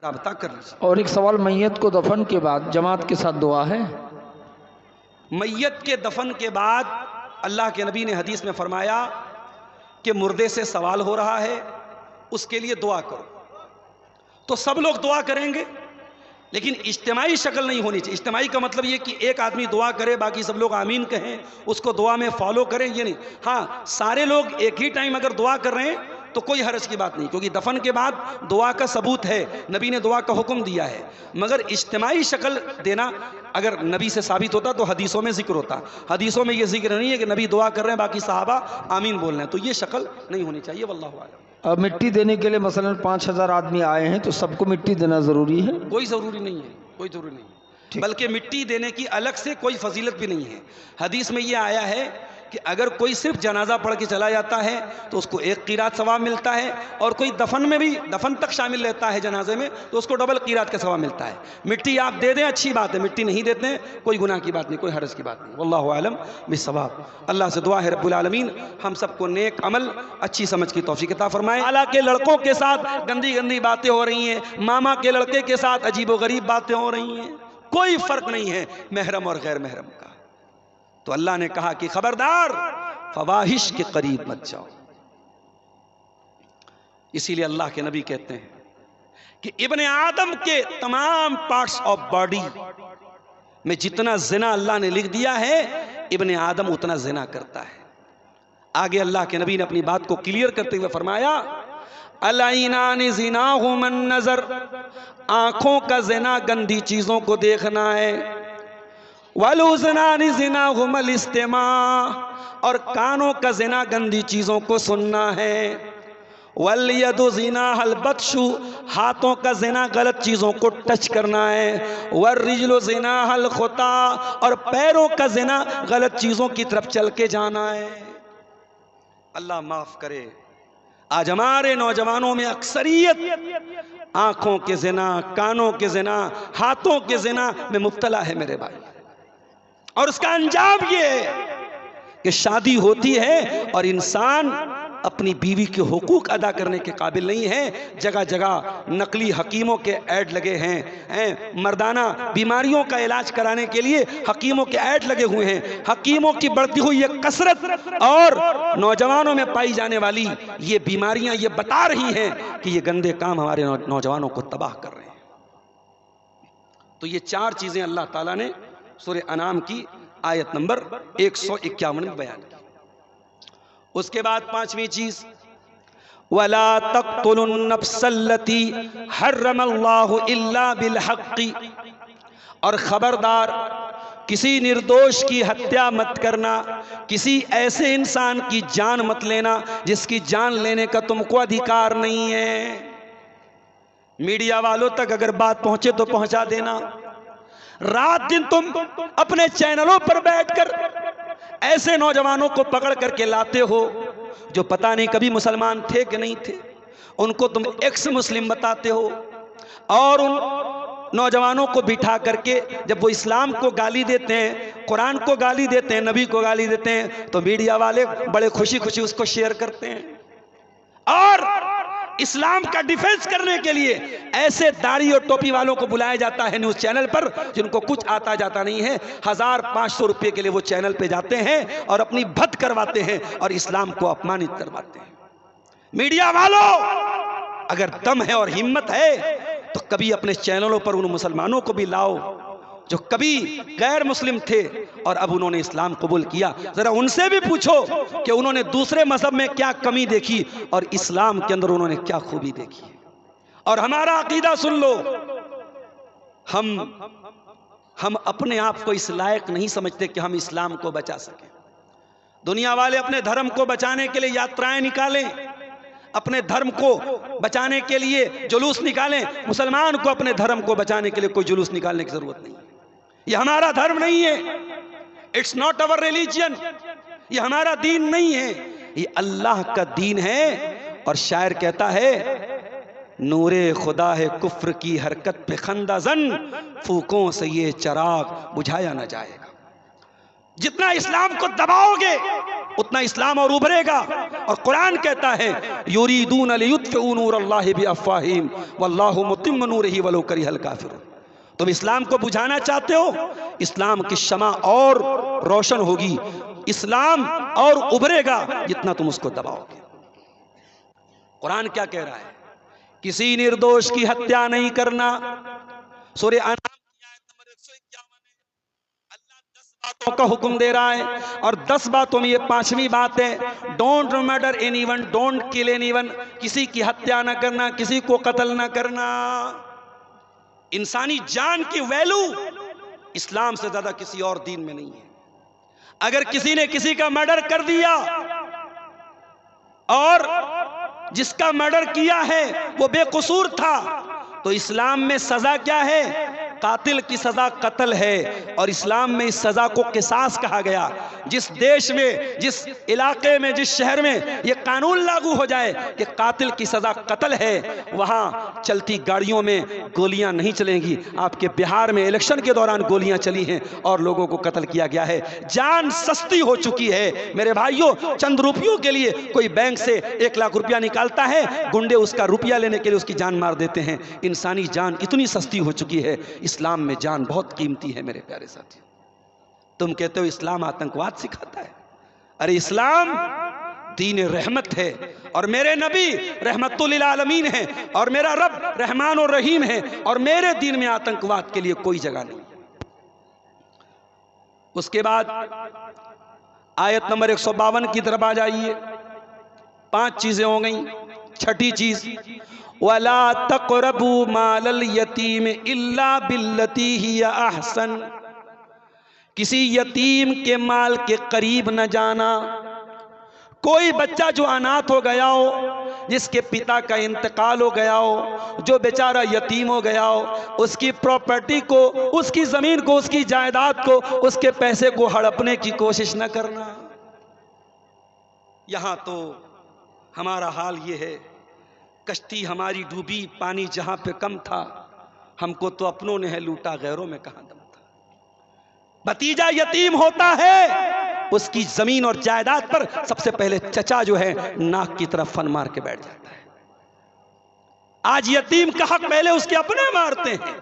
رابطہ کر لیجیے۔ اور ایک سوال، میت کو دفن کے بعد جماعت کے ساتھ دعا ہے؟ میت کے دفن کے بعد اللہ کے نبی نے حدیث میں فرمایا کہ مردے سے سوال ہو رہا ہے، اس کے لیے دعا کرو۔ تو سب لوگ دعا کریں گے، لیکن اجتماعی شکل نہیں ہونی چاہیے۔ اجتماعی کا مطلب یہ کہ ایک آدمی دعا کرے، باقی سب لوگ آمین کہیں، اس کو دعا میں فالو کریں، یہ نہیں۔ ہاں، سارے لوگ ایک ہی ٹائم اگر دعا کر رہے ہیں تو کوئی حرج کی بات نہیں، کیونکہ دفن کے بعد دعا کا ثبوت ہے، نبی نے دعا کا حکم دیا ہے۔ مگر اجتماعی شکل دینا اگر نبی سے ثابت ہوتا تو حدیثوں میں ذکر ہوتا۔ حدیثوں میں یہ ذکر نہیں ہے کہ نبی دعا کر رہے ہیں باقی صحابہ آمین بول رہے ہیں، تو یہ شکل نہیں ہونی چاہیے، واللہ اعلم۔ اب مٹی دینے کے لیے مثلا 5000 آدمی آئے ہیں تو سب کو مٹی دینا ضروری ہے؟ کوئی ضروری نہیں ہے، کوئی ضروری نہیں ہے، بلکہ مٹی دینے کی الگ سے کوئی فضیلت بھی نہیں ہے۔ حدیث میں یہ آیا ہے کہ اگر کوئی صرف جنازہ پڑھ کے چلا جاتا ہے تو اس کو 1 قیرات ثواب ملتا ہے، اور کوئی دفن میں بھی دفن تک شامل رہتا ہے جنازے میں تو اس کو ڈبل قیرات کا ثواب ملتا ہے۔ مٹی آپ دے دیں اچھی بات ہے، مٹی نہیں دیتے ہیں کوئی گناہ کی بات نہیں، کوئی حرج کی بات نہیں، واللہ اعلم بالصواب۔ اللہ سے دعا ہے رب العالمین ہم سب کو نیک عمل، اچھی سمجھ کی توفیق عطا فرمائے۔ حالانکہ لڑکوں کے ساتھ گندی گندی باتیں ہو رہی ہیں، ماما کے لڑکے کے ساتھ عجیب و غریب باتیں ہو رہی ہیں، کوئی فرق نہیں ہے محرم اور غیر محرم کا۔ تو اللہ نے کہا کہ خبردار فواحش کے قریب مت جاؤ۔ اسی لیے اللہ کے نبی کہتے ہیں کہ ابن آدم کے تمام پارٹس آف باڈی میں جتنا زنا اللہ نے لکھ دیا ہے، ابن آدم اتنا زنا کرتا ہے۔ آگے اللہ کے نبی نے اپنی بات کو کلیئر کرتے ہوئے فرمایا العینان زناہما النظر، آنکھوں کا زنا گندی چیزوں کو دیکھنا ہے، والأذنان زناہما الاستماع، اور کانوں کا زنا گندی چیزوں کو سننا ہے، والید زناہا البطش، ہاتھوں کا زنا غلط چیزوں کو ٹچ کرنا ہے، والرجل زناہا الخطا، اور پیروں کا زنا غلط چیزوں کی طرف چل کے جانا ہے۔ اللہ معاف کرے، آج ہمارے نوجوانوں میں اکثریت آنکھوں کے زنا، کانوں کے زنا، ہاتھوں کے زنا میں مبتلا ہے میرے بھائی، اور اس کا انجام یہ ہے کہ شادی ہوتی ہے اور انسان اپنی بیوی کے حقوق ادا کرنے کے قابل نہیں ہے۔ جگہ جگہ نقلی حکیموں کے ایڈ لگے ہیں، مردانہ بیماریوں کا علاج کرانے کے لیے حکیموں کے ایڈ لگے ہوئے ہیں۔ حکیموں کی بڑھتی ہوئی یہ کثرت اور نوجوانوں میں پائی جانے والی یہ بیماریاں یہ بتا رہی ہیں کہ یہ گندے کام ہمارے نوجوانوں کو تباہ کر رہے ہیں۔ تو یہ 4 چیزیں اللہ تعالیٰ نے سورہ انعام کی آیت نمبر 151 میں بیان کی۔ اس کے بعد 5ویں چیز وَلَا تَقْتُلُوا النَّفْسَ الَّتِي حَرَّمَ اللَّهُ إِلَّا بِالْحَقِّ، اور خبردار کسی نردوش کی ہتیا مت کرنا، کسی ایسے انسان کی جان مت لینا جس کی جان لینے کا تم کو ادھیکار نہیں ہے۔ میڈیا والوں تک اگر بات پہنچے تو پہنچا دینا۔ رات دن تم اپنے چینلوں پر بیٹھ کر ایسے نوجوانوں کو پکڑ کر کے لاتے ہو جو پتہ نہیں کبھی مسلمان تھے کہ نہیں تھے، ان کو تم ایکس مسلم بتاتے ہو، اور ان نوجوانوں کو بٹھا کر کے جب وہ اسلام کو گالی دیتے ہیں، قرآن کو گالی دیتے ہیں، نبی کو گالی دیتے ہیں، تو میڈیا والے بڑے خوشی خوشی اس کو شیئر کرتے ہیں، اور اسلام کا ڈیفنس کرنے کے لیے ایسے داڑھی اور ٹوپی والوں کو بلایا جاتا ہے نیوز چینل پر جن کو کچھ آتا جاتا نہیں ہے، 1500 روپے کے لیے وہ چینل پہ جاتے ہیں اور اپنی بھت کرواتے ہیں اور اسلام کو اپمانت کرواتے ہیں۔ میڈیا والوں اگر دم ہے اور ہمت ہے تو کبھی اپنے چینلوں پر ان مسلمانوں کو بھی لاؤ جو کبھی غیر مسلم تھے اور اب انہوں نے اسلام قبول کیا، ذرا ان سے بھی پوچھو کہ انہوں نے دوسرے مذہب میں کیا کمی دیکھی اور اسلام کے اندر انہوں نے کیا خوبی دیکھی۔ اور ہمارا عقیدہ سن لو، ہم اپنے آپ کو اس لائق نہیں سمجھتے کہ ہم اسلام کو بچا سکیں۔ دنیا والے اپنے دھرم کو بچانے کے لیے یاترائیں نکالیں، اپنے دھرم کو بچانے کے لیے جلوس نکالیں، مسلمان کو اپنے دھرم کو بچانے کے لیے کوئی جلوس نکالنے کی ضرورت نہیں ہے۔ یہ ہمارا دھرم نہیں ہے، اٹس ناٹ اور ریلیجن، یہ ہمارا دین نہیں ہے، یہ اللہ کا دین ہے۔ اور شاعر کہتا ہے نور خدا ہے کفر کی حرکت پہ خندہ زن، پھوکوں سے یہ چراغ بجھایا نہ جائے گا۔ جتنا اسلام کو دباؤ گے اتنا اسلام اور ابھرے گا. اور قرآن کہتا ہے یریدون لیطفئوا نور اللہ بافواہہم واللہ متم نورہ ولو کرہ الکافرون. تم اسلام کو بجھانا چاہتے ہو، اسلام کی شمع اور روشن ہوگی، اسلام اور ابھرے گا جتنا تم اس کو دباؤ گے. قرآن کیا کہہ رہا ہے؟ کسی نردوش کی ہتیا نہیں کرنا. سورہ انعام کی آیت نمبر 151 ہے. اللہ 10 باتوں کا حکم دے رہا ہے اور 10 باتوں میں یہ 5ویں بات ہے don't murder any one, don't کل اینی ون. کسی کی ہتیا نہ کرنا، کسی کو قتل نہ کرنا. انسانی جان کی ویلو اسلام سے زیادہ کسی اور دین میں نہیں ہے. اگر کسی نے کسی کا مرڈر کر دیا اور جس کا مرڈر کیا ہے وہ بے قصور تھا تو اسلام میں سزا کیا ہے؟ قاتل کی سزا قتل ہے. اور اسلام میں اس سزا کو قصاص کہا گیا. جس دیش میں، جس علاقے میں، جس شہر میں یہ قانون لاگو ہو جائے کہ قاتل کی سزا قتل ہے، وہاں چلتی گاڑیوں میں گولیاں نہیں چلیں گی. آپ کے بہار میں الیکشن کے دوران گولیاں چلی ہیں اور لوگوں کو قتل کیا گیا ہے. جان سستی ہو چکی ہے میرے بھائیوں. چند روپیوں کے لیے کوئی بینک سے 1 لاکھ روپیہ نکالتا ہے، گنڈے اس کا روپیہ لینے کے لیے اس کی جان مار دیتے ہیں. انسانی جان اتنی سستی ہو چکی ہے. اسلام میں جان بہت قیمتی ہے میرے پیارے ساتھی. تم کہتے ہو اسلام آتنکواد سکھاتا ہے. ارے اسلام دین رحمت ہے اور میرے نبی رحمت للعالمین ہیں اور میرا رب رحمان اور رحیم ہے اور میرے دین میں آتنکواد کے لیے کوئی جگہ نہیں. اس کے بعد آیت نمبر 152 کی طرف آ جائیے. 5 چیزیں ہو گئیں. 6ٹھی چیز وَلَا تَقْرَبُوا مَالَ الْيَتِيمِ إِلَّا بِالَّتِي هِيَ أَحْسَنُ. کسی یتیم کے مال کے قریب نہ جانا. کوئی بچہ جو اناتھ ہو گیا ہو، جس کے پتا کا انتقال ہو گیا ہو، جو بیچارہ یتیم ہو گیا ہو، اس کی پراپرٹی کو، اس کی زمین کو، اس کی جائیداد کو، اس کے پیسے کو ہڑپنے کی کوشش نہ کرنا. یہاں تو ہمارا حال یہ ہے، کشتی ہماری ڈوبی، پانی جہاں پہ کم تھا، ہم کو تو اپنوں نے ہے لوٹا، غیروں میں کہاں دم تھا. بھتیجا یتیم ہوتا ہے، اس کی زمین اور جائیداد پر سب سے پہلے چچا جو ہے ناک کی طرف فن مار کے بیٹھ جاتا ہے. آج یتیم کا حق پہلے اس کے اپنے مارتے ہیں،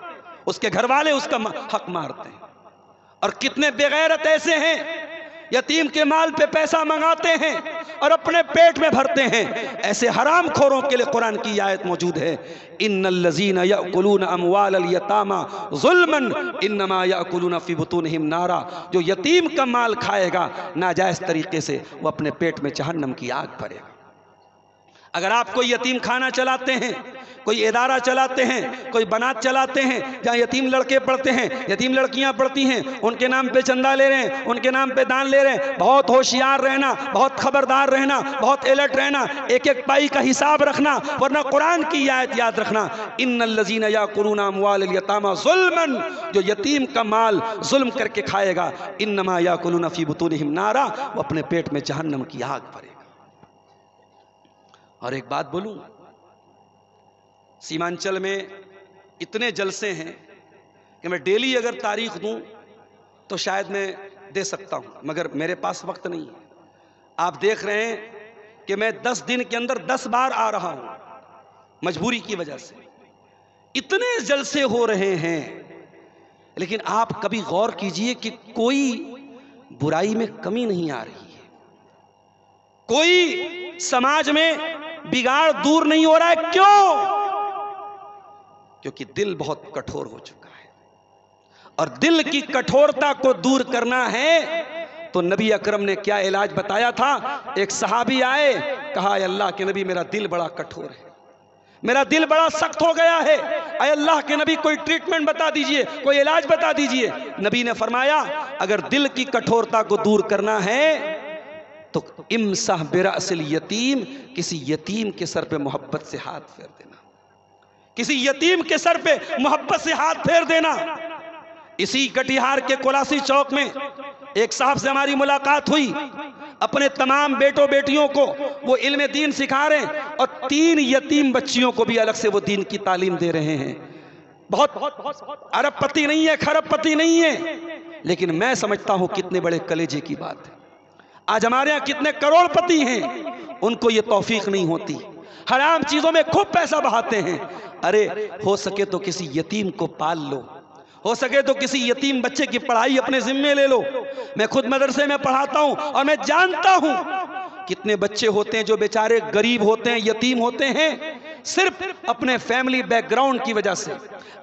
اس کے گھر والے اس کا حق مارتے ہیں. اور کتنے بے غیرت ایسے ہیں یتیم کے مال پہ پیسہ منگاتے ہیں اور اپنے پیٹ میں بھرتے ہیں. ایسے حرام خوروں کے لیے قرآن کی آیت موجود ہے ان الذین یأکلون اموال الیتامی ظلما انما یأکلون فی بطونہم نارا. جو یتیم کا مال کھائے گا ناجائز طریقے سے، وہ اپنے پیٹ میں جہنم کی آگ بھرے گا. اگر آپ کوئی یتیم خانہ چلاتے ہیں، کوئی ادارہ چلاتے ہیں، کوئی بنات چلاتے ہیں جہاں یتیم لڑکے پڑھتے ہیں، یتیم لڑکیاں پڑھتی ہیں، ان کے نام پہ چندہ لے رہے ہیں، ان کے نام پہ دان لے رہے ہیں، بہت ہوشیار رہنا، بہت خبردار رہنا، بہت الرٹ رہنا، ایک ایک پائی کا حساب رکھنا، ورنہ قرآن کی آیت یاد رکھنا ان الذین یاکلون اموال الیتامی ظلما. جو یتیم کا مال ظلم کر کے کھائے گا انما یاکلون فی بطونہم نارا، وہ اپنے پیٹ میں جہنم کی آگ بھرے گا. اور ایک بات بولوں، سیمانچل میں اتنے جلسے ہیں کہ میں ڈیلی اگر تاریخ دوں تو شاید میں دے سکتا ہوں، مگر میرے پاس وقت نہیں ہے. آپ دیکھ رہے ہیں کہ میں 10 دن کے اندر 10 بار آ رہا ہوں مجبوری کی وجہ سے. اتنے جلسے ہو رہے ہیں، لیکن آپ کبھی غور کیجئے کہ کوئی برائی میں کمی نہیں آ رہی ہے، کوئی سماج میں بگاڑ دور نہیں ہو رہا ہے. کیوں؟ کیونکہ دل بہت کٹھور ہو چکا ہے، اور دل کی کٹھورتا کو دور کرنا ہے تو نبی اکرم نے کیا علاج بتایا تھا. ایک صحابی آئے، کہا اے اللہ کے نبی میرا دل بڑا کٹھور ہے، میرا دل بڑا سخت ہو گیا ہے، اے اللہ کے نبی کوئی ٹریٹمنٹ بتا دیجئے، کوئی علاج بتا دیجئے. نبی نے فرمایا اگر دل کی کٹھورتا کو دور کرنا ہے تو امسح برأس الیتیم، کسی یتیم کے سر پہ محبت سے ہاتھ پھیر دینا، کسی یتیم کے سر پہ محبت سے ہاتھ پھیر دینا. اسی کٹیہار کے کولاسی چوک میں ایک صاحب سے ہماری ملاقات ہوئی، اپنے تمام بیٹوں بیٹیوں کو وہ علم دین سکھا رہے ہیں اور 3 یتیم بچیوں کو بھی الگ سے وہ دین کی تعلیم دے رہے ہیں. بہت ارب پتی نہیں ہے، کھرب پتی نہیں ہے، لیکن میں سمجھتا ہوں کتنے بڑے کلیجے کی بات ہے. آج ہمارے یہاں کتنے کروڑ پتی ہیں، ان کو یہ توفیق نہیں ہوتی، حرام چیزوں میں خوب پیسہ بہاتے ہیں۔ ارے ہو سکے تو کسی یتیم کو پال لو، ہو سکے تو کسی یتیم بچے کی پڑھائی اپنے ذمے لے لو۔ میں خود مدرسے میں پڑھاتا ہوں اور میں جانتا ہوں کتنے بچے ہوتے ہیں جو بیچارے غریب ہوتے ہیں، یتیم ہوتے ہیں، صرف اپنے فیملی بیک گراؤنڈ کی وجہ سے،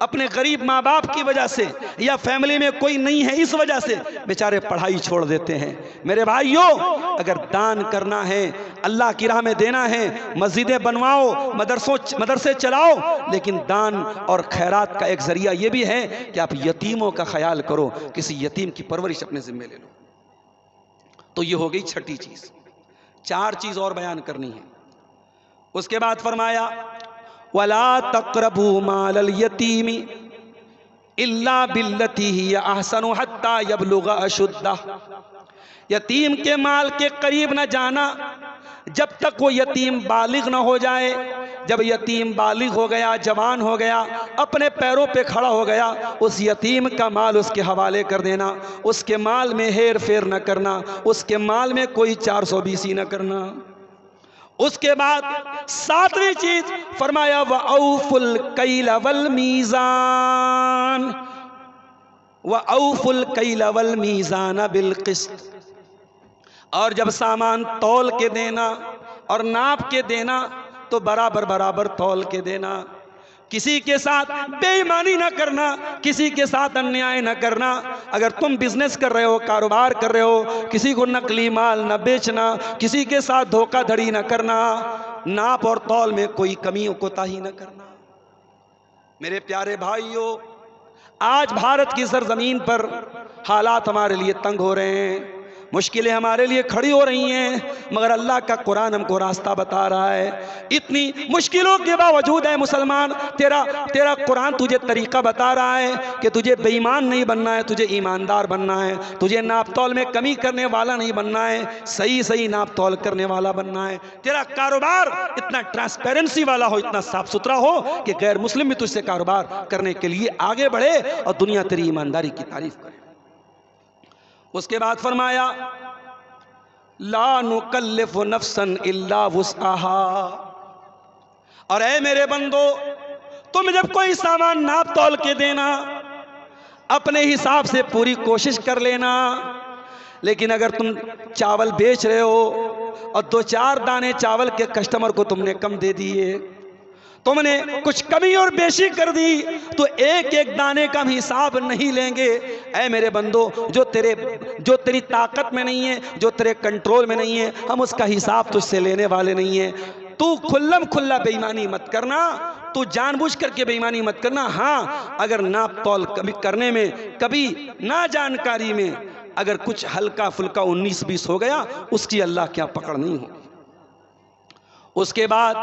اپنے غریب ماں باپ کی وجہ سے، یا فیملی میں کوئی نہیں ہے اس وجہ سے بیچارے پڑھائی چھوڑ دیتے ہیں۔ میرے بھائیوں، اگر دان کرنا ہے، اللہ کی راہ میں دینا ہے، مسجدیں بنواؤ، مدرسے چلاؤ، لیکن دان اور خیرات کا ایک ذریعہ یہ بھی ہے کہ آپ یتیموں کا خیال کرو، کسی یتیم کی پرورش اپنے ذمے لے لو۔ تو یہ ہو گئی چھٹی چیز۔ 4 چیز اور بیان کرنی ہے۔ اس کے بعد فرمایا وَلَا تَقْرَبُوا مَالَ الْيَتِيمِ إِلَّا بِالَّتِي هِيَ أَحْسَنُ حَتَّى يَبْلُغَ أَشُدَّهُ، یتیم کے مال کے قریب نہ جانا جب تک وہ یتیم بالغ نہ ہو جائے۔ جب یتیم بالغ ہو گیا، جوان ہو گیا، اپنے پیروں پہ کھڑا ہو گیا، اس یتیم کا مال اس کے حوالے کر دینا، اس کے مال میں ہیر پھیر نہ کرنا، اس کے مال میں کوئی 420 نہ کرنا۔ اس کے بعد 7ویں چیز فرمایا وَأَوْفُوا الْكَيْلَ وَالْمِيزَانَ وَأَوْفُوا الْكَيْلَ وَالْمِيزَانَ بِالْقِسْطِ، اور جب سامان تول کے دینا اور ناپ کے دینا تو برابر برابر تول کے دینا۔ کسی کے ساتھ بے ایمانی نہ کرنا، کسی کے ساتھ انیائے نہ کرنا۔ اگر تم بزنس کر رہے ہو، کاروبار کر رہے ہو، کسی کو نقلی مال نہ بیچنا، کسی کے ساتھ دھوکہ دھڑی نہ کرنا، ناپ اور تول میں کوئی کمی و کوتاہی نہ کرنا۔ میرے پیارے بھائیوں، آج بھارت کی سرزمین پر حالات ہمارے لیے تنگ ہو رہے ہیں، مشکلیں ہمارے لیے کھڑی ہو رہی ہیں، مگر اللہ کا قرآن ہم کو راستہ بتا رہا ہے۔ اتنی مشکلوں کے باوجود ہے مسلمان، تیرا قرآن تجھے طریقہ بتا رہا ہے کہ تجھے بے ایمان نہیں بننا ہے، تجھے ایماندار بننا ہے، تجھے ناپ تول میں کمی کرنے والا نہیں بننا ہے، صحیح ناپ تول کرنے والا بننا ہے۔ تیرا کاروبار اتنا ٹرانسپیرنسی والا ہو، اتنا صاف ستھرا ہو کہ غیر مسلم بھی تجھ سے کاروبار کرنے کے لیے آگے بڑھے اور دنیا تیری ایمانداری کی تعریف کرے۔ اس کے بعد فرمایا لا نکلف نفسا الا وسعها، اور اے میرے بندو، تم جب کوئی سامان ناپ تول کے دینا اپنے حساب سے پوری کوشش کر لینا، لیکن اگر تم چاول بیچ رہے ہو اور 2-4 دانے چاول کے کسٹمر کو تم نے کم دے دیے، تم نے کچھ کمی اور بیشی کر دی، تو ایک دانے کا ہم حساب نہیں لیں گے۔ اے میرے بندو، جو تیری طاقت میں نہیں ہے، جو تیرے کنٹرول میں نہیں ہے، ہم اس کا حساب تجھ سے لینے والے نہیں ہیں۔ تو کھلم کھلا بے ایمانی مت کرنا، تو جان بوجھ کر کے بے ایمانی مت کرنا۔ ہاں، اگر ناپ تول کرنے میں کبھی نہ جانکاری میں اگر کچھ ہلکا پھلکا 19-20 ہو گیا، اس کی اللہ کیا پکڑ نہیں ہو۔ اس کے بعد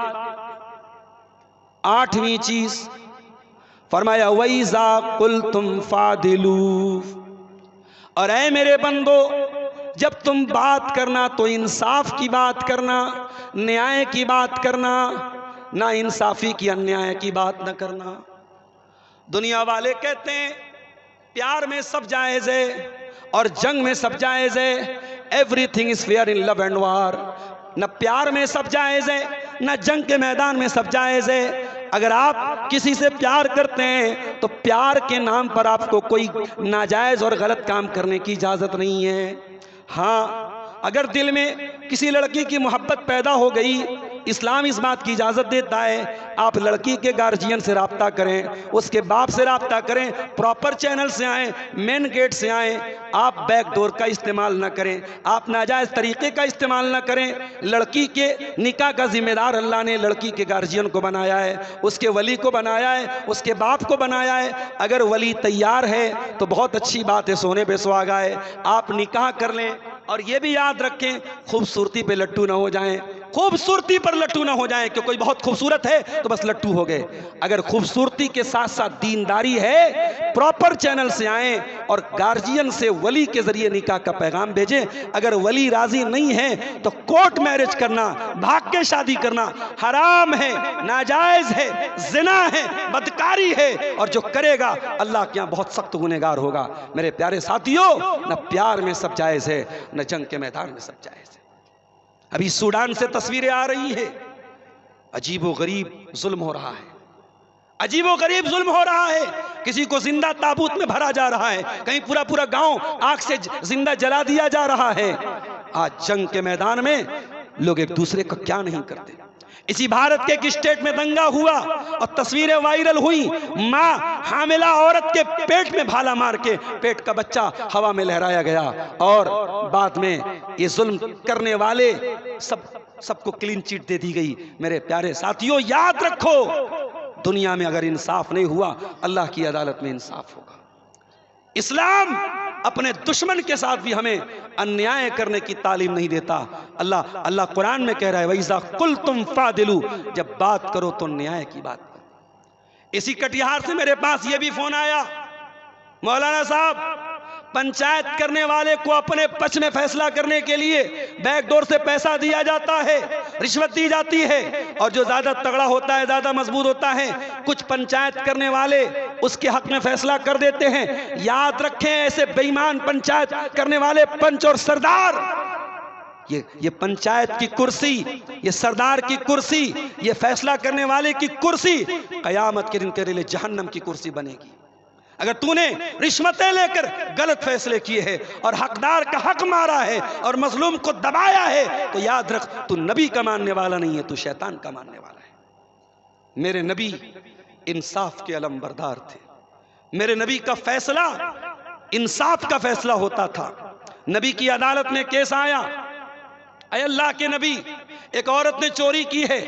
8ویں چیز فرمایا وَإِذَا قُلْتُمْ فَعْدِلُوا، اور اے میرے بندو، جب تم بات کرنا تو انصاف کی بات کرنا، نیائے کی بات کرنا، نہ انصافی کی انیائے کی بات نہ کرنا۔ دنیا والے کہتے ہیں پیار میں سب جائز ہے اور جنگ میں سب جائز ہے، everything is fair in love and war. نہ پیار میں سب جائز ہے، نہ جنگ کے میدان میں سب جائز ہے۔ اگر آپ کسی سے پیار کرتے ہیں تو پیار کے نام پر آپ کو کوئی ناجائز اور غلط کام کرنے کی اجازت نہیں ہے۔ ہاں، اگر دل میں کسی لڑکی کی محبت پیدا ہو گئی، اسلام اس بات کی اجازت دیتا ہے آپ لڑکی کے گارجین سے رابطہ کریں، اس کے باپ سے رابطہ کریں، پراپر چینل سے آئیں، مین گیٹ سے آئیں، آپ بیک ڈور کا استعمال نہ کریں، آپ ناجائز طریقے کا استعمال نہ کریں۔ لڑکی کے نکاح کا ذمہ دار اللہ نے لڑکی کے گارجین کو بنایا ہے، اس کے ولی کو بنایا ہے، اس کے باپ کو بنایا ہے۔ اگر ولی تیار ہے تو بہت اچھی بات ہے، سونے پہ سہاگا ہے، آپ نکاح کر لیں۔ اور یہ بھی یاد رکھیں خوبصورتی پہ لٹو نہ ہو جائیں، خوبصورتی پر لٹو نہ ہو جائیں کہ کوئی بہت خوبصورت ہے تو بس لٹو ہو گئے. اگر خوبصورتی کے ساتھ ساتھ دینداری ہے پراپر چینل سے آئیں اور گارجین سے ولی کے ذریعے نکاح کا پیغام بھیجیں. اگر ولی راضی نہیں ہے تو کورٹ میرج کرنا، بھاگ کے شادی کرنا حرام ہے، ناجائز ہے، زنا ہے، بدکاری ہے، اور جو کرے گا اللہ کے یہاں بہت سخت گنہگار ہوگا. میرے پیارے ساتھیوں، نہ پیار میں سب جائز ہے، نہ جنگ کے میدان میں سب جائز ہے. ابھی سوڈان سے تصویریں آ رہی ہے، عجیب و غریب ظلم ہو رہا ہے، عجیب و غریب ظلم ہو رہا ہے. کسی کو زندہ تابوت میں بھرا جا رہا ہے، کہیں پورا پورا گاؤں آگ سے زندہ جلا دیا جا رہا ہے. آج جنگ کے میدان میں لوگ ایک دوسرے کا کیا نہیں کرتے. اسی بھارت کے ایک اسٹیٹ میں دنگا ہوا اور تصویریں وائرل ہوئی، ماں حاملہ عورت کے پیٹ میں بھالا مار کے پیٹ کا بچہ ہوا میں لہرایا گیا، اور بعد میں یہ ظلم کرنے والے سب کو کلین چٹ دے دی گئی. میرے پیارے ساتھیوں، یاد رکھو، دنیا میں اگر انصاف نہیں ہوا اللہ کی عدالت میں انصاف ہوگا. اسلام اپنے دشمن کے ساتھ بھی ہمیں انیائے کرنے کی تعلیم نہیں دیتا. اللہ قرآن میں کہہ رہا ہے وَإِذَا قُلْتُمْ فَعْدِلُوا، جب بات کرو تو نیائے کی بات کرو. اسی کٹیہار سے میرے پاس یہ بھی فون آیا، مولانا صاحب پنچایت کرنے والے کو اپنے پچ میں فیصلہ کرنے کے لیے بیک ڈور سے پیسہ دیا جاتا ہے، رشوت دی جاتی ہے، اور جو زیادہ تگڑا ہوتا ہے، زیادہ مضبوط ہوتا ہے، کچھ پنچایت کرنے والے اس کے حق میں فیصلہ کر دیتے ہیں. یاد رکھیں، ایسے بے ایمان پنچایت کرنے والے پنچ اور سردار، یہ پنچایت کی کرسی، یہ سردار کی کرسی، یہ فیصلہ کرنے والے کی کرسی قیامت کے دن تیرے لیے جہنم کی کرسی بنے گی. اگر تو نے رشوتیں لے کر غلط فیصلے کیے ہیں اور حقدار کا حق مارا ہے اور مظلوم کو دبایا ہے تو یاد رکھ تو نبی کا ماننے والا نہیں ہے، تو شیطان کا ماننے والا ہے. میرے نبی انصاف کے علم بردار تھے. میرے نبی کا فیصلہ انصاف کا فیصلہ ہوتا تھا. نبی کی عدالت میں کیس آیا، اے اللہ کے نبی، ایک عورت نے چوری کی ہے،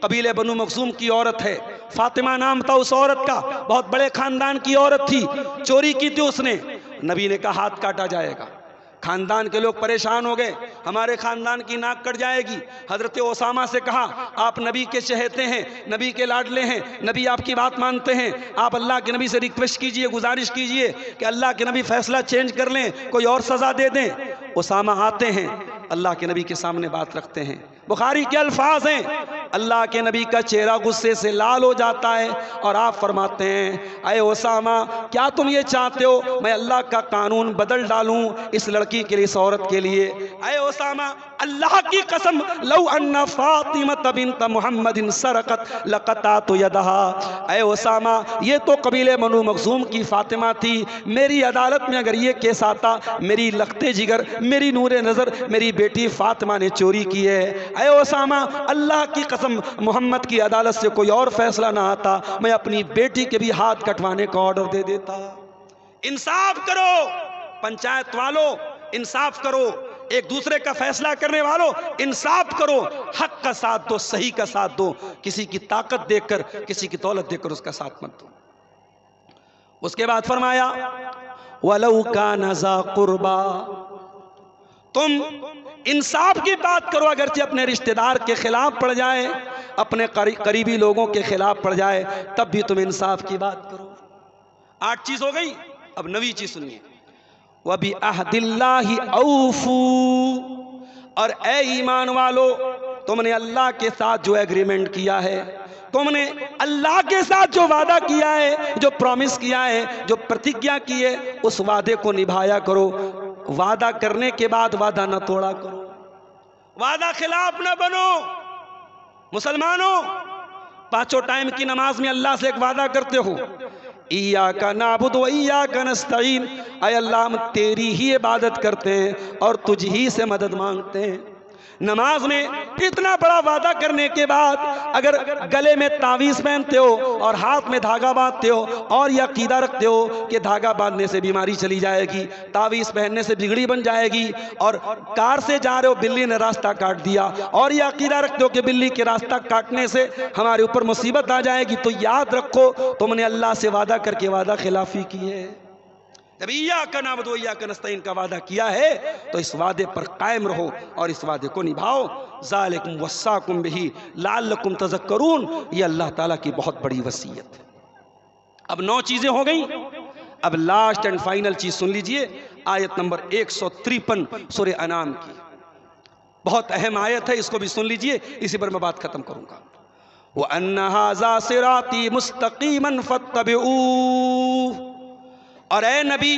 قبیلے بنو مخزوم کی عورت ہے، فاطمہ نام تھا اس عورت کا، بہت بڑے خاندان کی عورت تھی، چوری کی تھی اس نے. نبی نے کہا ہاتھ کاٹا جائے گا. خاندان کے لوگ پریشان ہو گئے، ہمارے خاندان کی ناک کٹ جائے گی. حضرت اسامہ سے کہا آپ نبی کے چہیتے ہیں، نبی کے لاڈلے ہیں، نبی آپ کی بات مانتے ہیں، آپ اللہ کے نبی سے ریکویسٹ کیجئے، گزارش کیجئے کہ اللہ کے نبی فیصلہ چینج کر لیں، کوئی اور سزا دے دیں. اسامہ آتے ہیں، اللہ کے نبی کے سامنے بات رکھتے ہیں. بخاری کے الفاظ ہیں، اللہ کے نبی کا چہرہ غصے سے لال ہو جاتا ہے اور آپ فرماتے ہیں اے اسامہ، کیا تم یہ چاہتے ہو میں اللہ کا قانون بدل ڈالوں اس لڑکی کے لیے، اس عورت کے لیے؟ اے اسامہ، اللہ کی قسم لو ان فاطمہ بنت محمد سرقت لقطعت یدہا. اے اسامہ، یہ تو قبیلے بنو مخزوم کی فاطمہ تھی، میری عدالت میں اگر یہ کیس آتا، میری لختے جگر، میری نور نظر، میری بیٹی فاطمہ نے چوری کی ہے. اے اسامہ، اللہ کی قسم محمد کی عدالت سے کوئی اور فیصلہ نہ آتا، میں اپنی بیٹی کے بھی ہاتھ کٹوانے کا آرڈر دے دیتا. انصاف کرو پنچایت والوں، انصاف کرو ایک دوسرے کا فیصلہ کرنے والوں، انصاف کرو، حق کا ساتھ دو، صحیح کا ساتھ دو، کسی کی طاقت دیکھ کر، کسی کی دولت دیکھ کر اس کا ساتھ مت دو. اس کے بعد فرمایا وَلَوْ كَانَ ذَا قُرْبَى، تم انصاف کی بات کرو اگرچہ اپنے رشتہ دار کے خلاف پڑ جائے، اپنے قریبی لوگوں کے خلاف پڑ جائے، تب بھی تم انصاف کی بات کرو. 8 چیز ہو گئی، اب 9ویں چیز سنیے. وَبِعَهْدِ اللَّهِ أَوْفُوا، اور اے ایمان والو، تم نے اللہ کے ساتھ جو ایگریمنٹ کیا ہے، تم نے اللہ کے ساتھ جو وعدہ کیا ہے، جو پرومس کیا ہے، جو پرتیجھا کی ہے، اس وعدے کو نبھایا کرو. وعدہ کرنے کے بعد وعدہ نہ توڑا کرو، وعدہ خلاف نہ بنو. مسلمانوں، 5 ٹائم کی نماز میں اللہ سے ایک وعدہ کرتے ہو، ایاک نعبد و ایاک نستعین، اے اللہ ہم تیری ہی عبادت کرتے ہیں اور تجھ ہی سے مدد مانگتے ہیں. نماز میں اتنا بڑا وعدہ کرنے کے بعد اگر گلے میں تعویذ پہنتے ہو اور ہاتھ میں دھاگا باندھتے ہو اور یہ عقیدہ رکھتے ہو کہ دھاگا باندھنے سے بیماری چلی جائے گی، تعویذ پہننے سے بگڑی بن جائے گی، اور کار سے جا رہے ہو بلی نے راستہ کاٹ دیا اور یہ عقیدہ رکھتے ہو کہ بلی کے راستہ کاٹنے سے ہمارے اوپر مصیبت آ جائے گی، تو یاد رکھو تم نے اللہ سے وعدہ کر کے وعدہ خلافی کی ہے. جب ایاک نعبد و ایاک نستعین کا وعدہ کیا ہے تو اس وعدے پر قائم رہو اور اس وعدے کو نبھاؤ. ذالکم وصاکم بہ لعلکم تذکرون، یہ اللہ تعالیٰ کی بہت بڑی وصیت ہے. اب 9 چیزیں ہو گئیں. اب لاسٹ اینڈ فائنل چیز سن لیجئے، آیت نمبر 153 سورہ انعام کی. بہت اہم آیت ہے، اس کو بھی سن لیجئے، اسی پر میں بات ختم کروں گا. وَأَنَّ هَذَا صِرَاطِي مُسْتَقِيمًا فَاتَّبِعُوهُ. اور اے نبی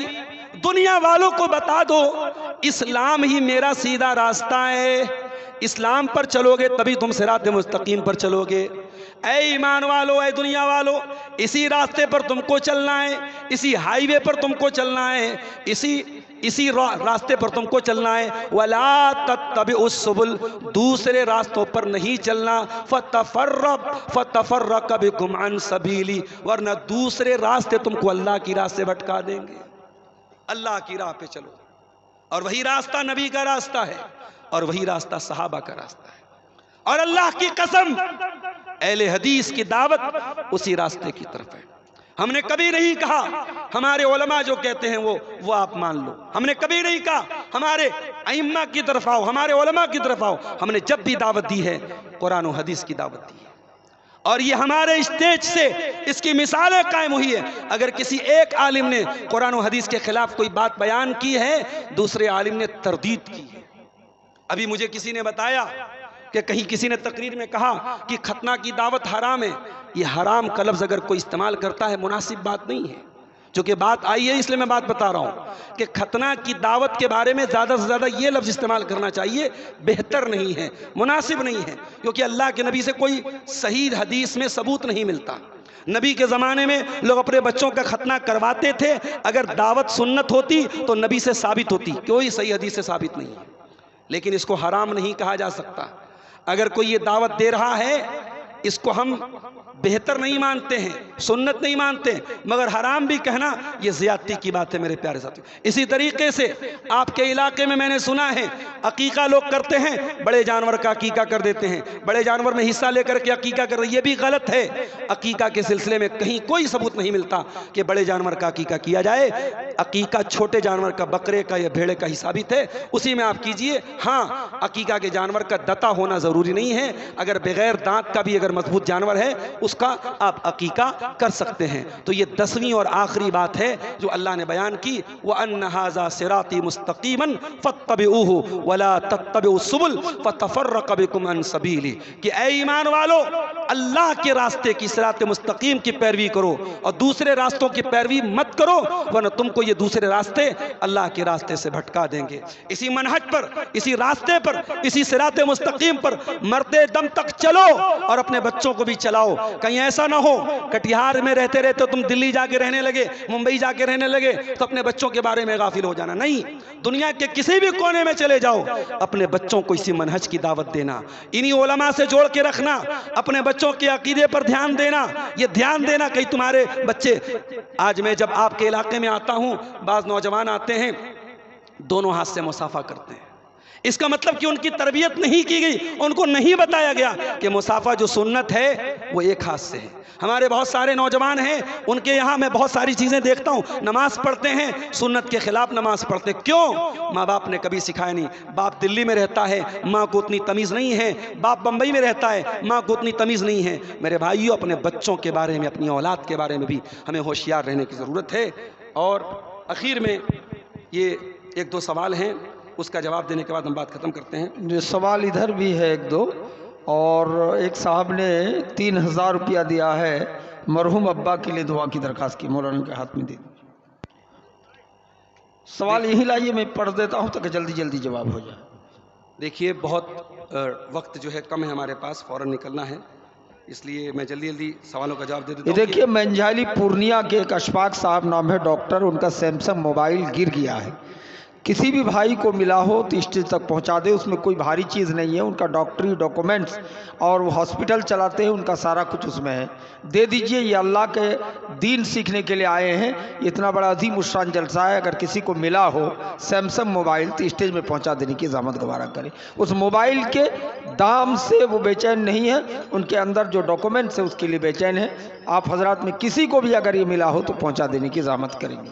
دنیا والوں کو بتا دو اسلام ہی میرا سیدھا راستہ ہے. اسلام پر چلو گے تبھی تم صراط مستقیم پر چلو گے. اے ایمان والو، اے دنیا والو، اسی راستے پر تم کو چلنا ہے، اسی ہائی وے پر تم کو چلنا ہے، اسی راستے پر تم کو چلنا ہے. وَلَا تَتَّبِعُوا السُّبُلَ، دوسرے راستوں پر نہیں چلنا. فَتَفَرَّقَ بِكُمْ عَنْ سَبِيلِهِ، ورنہ دوسرے راستے تم کو اللہ کی راہ سے بھٹکا دیں گے. اللہ کی راہ پہ چلو، اور وہی راستہ نبی کا راستہ ہے، اور وہی راستہ صحابہ کا راستہ ہے. اور اللہ کی قسم اہل حدیث کی دعوت اسی راستے کی طرف ہے. ہم نے کبھی نہیں کہا ہمارے علماء جو کہتے ہیں وہ آپ مان لو. ہم نے کبھی نہیں کہا ہمارے ائمہ کی طرف آؤ، ہمارے علماء کی طرف آؤ. ہم نے جب بھی دعوت دی ہے قرآن و حدیث کی دعوت دی ہے، اور یہ ہمارے اسٹیج سے اس کی مثالیں قائم ہوئی ہے. اگر کسی ایک عالم نے قرآن و حدیث کے خلاف کوئی بات بیان کی ہے، دوسرے عالم نے تردید کی ہے. ابھی مجھے کسی نے بتایا کہ کہیں کسی نے تقریر میں کہا کہ ختنہ کی دعوت حرام ہے. یہ حرام کا لفظ اگر کوئی استعمال کرتا ہے مناسب بات نہیں ہے. جو کہ بات آئی ہے اس لیے میں بات بتا رہا ہوں کہ ختنہ کی دعوت کے بارے میں زیادہ سے زیادہ یہ لفظ استعمال کرنا چاہیے، بہتر نہیں ہے، مناسب نہیں ہے، کیونکہ اللہ کے نبی سے کوئی صحیح حدیث میں ثبوت نہیں ملتا. نبی کے زمانے میں لوگ اپنے بچوں کا ختنہ کرواتے تھے. اگر دعوت سنت ہوتی تو نبی سے ثابت ہوتی، کوئی صحیح حدیث سے ثابت نہیں ہے. لیکن اس کو حرام نہیں کہا جا سکتا. اگر کوئی یہ دعوت دے رہا ہے اس کو ہم بہتر نہیں مانتے ہیں، سنت نہیں مانتے، مگر حرام بھی کہنا یہ زیادتی کی بات ہے میرے پیارے ساتھی. اسی طریقے سے آپ کے علاقے میں نے سنا ہے عقیقہ لوگ کرتے ہیں، بڑے جانور کا عقیقہ کر دیتے ہیں، بڑے جانور میں حصہ لے کر کے عقیقہ کر رہے ہیں. یہ بھی غلط ہے. عقیقہ کے سلسلے میں کہیں کوئی ثبوت نہیں ملتا کہ بڑے جانور کا عقیقہ کیا جائے. عقیقہ چھوٹے جانور کا، بکرے کا یا بھیڑے کا ہی ثابت ہے، اسی میں آپ کیجئے. ہاں عقیقہ کے جانور کا دتا ہونا ضروری نہیں ہے. اگر بغیر دانت کا بھی اگر مضبوط جانور ہے اس کا آپ عقیقہ کر سکتے ہیں. تو یہ 10ویں اور آخری بات ہے جو اللہ نے بیان کی. وَأَنَّ هَذَا صِرَاطِي مُسْتَقِيمًا فَاتَّبِعُوهُ وَلَا تَتَّبِعُوا السُّبُلَ فَتَفَرَّقَ بِكُمْ عَنْ سَبِيلِهِ، کہ اے ایمان والو اللہ کے راستے کی صراط مستقیم کی پیروی کرو اور دوسرے راستوں کی پیروی مت کرو، ورنہ تم کو یہ دوسرے راستے اللہ کے راستے سے بھٹکا دیں گے. اسی منہج پر، اسی راستے پر، اسی صراط مستقیم پر مرتے دم تک چلو اور اپنے بچوں کو بھی چلاؤ. کہیں ایسا نہ ہو کٹیہار میں رہتے رہتے تم دلی جا کے رہنے لگے، ممبئی جا کے رہنے لگے تو اپنے بچوں کے بارے میں غافل ہو جانا. نہیں، دنیا کے کسی بھی کونے میں چلے جاؤ، اپنے بچوں کو اسی منہج کی دعوت دینا، انہی علماء سے جوڑ کے رکھنا، اپنے بچوں کے عقیدے پر دھیان دینا. یہ دھیان دینا کہیں تمہارے بچے، آج میں جب آپ کے علاقے میں آتا ہوں بعض نوجوان آتے ہیں دونوں ہاتھ سے مصافحہ کرتے ہیں. اس کا مطلب کہ ان کی تربیت نہیں کی گئی، ان کو نہیں بتایا گیا کہ مصافحہ جو سنت ہے وہ ایک ہاتھ سے ہے. ہمارے بہت سارے نوجوان ہیں، ان کے یہاں میں بہت ساری چیزیں دیکھتا ہوں، نماز پڑھتے ہیں سنت کے خلاف نماز پڑھتے. کیوں؟ ماں باپ نے کبھی سکھایا نہیں. باپ دلی میں رہتا ہے، ماں کو اتنی تمیز نہیں ہے. باپ بمبئی میں رہتا ہے، ماں کو اتنی تمیز نہیں ہے. میرے بھائیوں، اپنے بچوں کے بارے میں، اپنی اولاد کے بارے میں بھی ہمیں ہوشیار رہنے کی ضرورت ہے. اور اخیر میں یہ 1-2 سوال ہیں، اس کا جواب دینے کے بعد ہم بات ختم کرتے ہیں. یہ سوال ادھر بھی ہے 1-2، اور ایک صاحب نے 3000 روپیہ دیا ہے، مرحوم ابا کے لیے دعا کی درخواست کی. مولانا کے ہاتھ میں دے دیں. سوال یہی لائیے، میں پڑھ دیتا ہوں تاکہ جلدی جلدی جواب ہو جائے. دیکھیے بہت وقت جو ہے کم ہے ہمارے پاس، فوراً نکلنا ہے، اس لیے میں جلدی جلدی سوالوں کا جواب دے دیتا ہوں. دیکھیے منجھالی پورنیہ کے ایک اشفاق صاحب نام ہے ڈاکٹر، ان کا سیمسنگ موبائل گر گیا ہے. کسی بھی بھائی کو ملا ہو تو اسٹیج تک پہنچا دے. اس میں کوئی بھاری چیز نہیں ہے، ان کا ڈاکٹری ڈاکومنٹس اور وہ ہاسپٹل چلاتے ہیں، ان کا سارا کچھ اس میں ہے. دے دیجئے. یہ اللہ کے دین سیکھنے کے لیے آئے ہیں. اتنا بڑا عظیم الشان جلسہ ہے. اگر کسی کو ملا ہو سیمسنگ موبائل تو اسٹیج میں پہنچا دینے کی زحمت گوارا کرے. اس موبائل کے دام سے وہ بے چین نہیں ہے، ان کے اندر جو ڈاکومنٹس ہے اس کے لیے بے چین ہے. آپ حضرات میں کسی کو بھی اگر یہ ملا ہو تو پہنچا دینے کی زحمت کریں گے.